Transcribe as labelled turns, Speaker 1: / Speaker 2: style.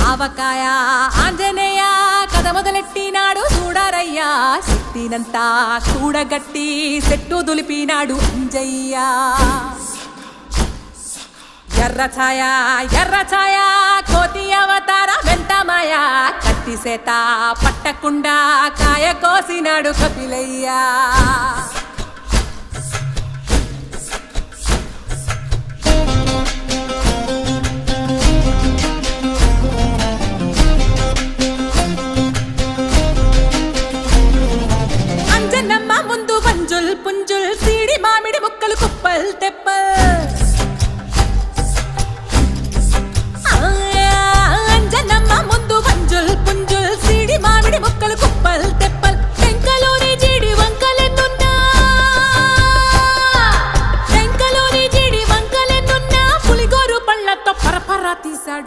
Speaker 1: ఆవకాయ ఆంజనేయ కథ మొదలెట్టినాడు చూడరయ్యా శక్తినంతా కూడగట్టి చెట్టు దులిపినాడు అంజయ్య ఎర్ర ఛాయ కోతి అవతార వెంటమాయ కత్తి సేత పట్టకుండా కాయ కోసినాడు కపిలయ్య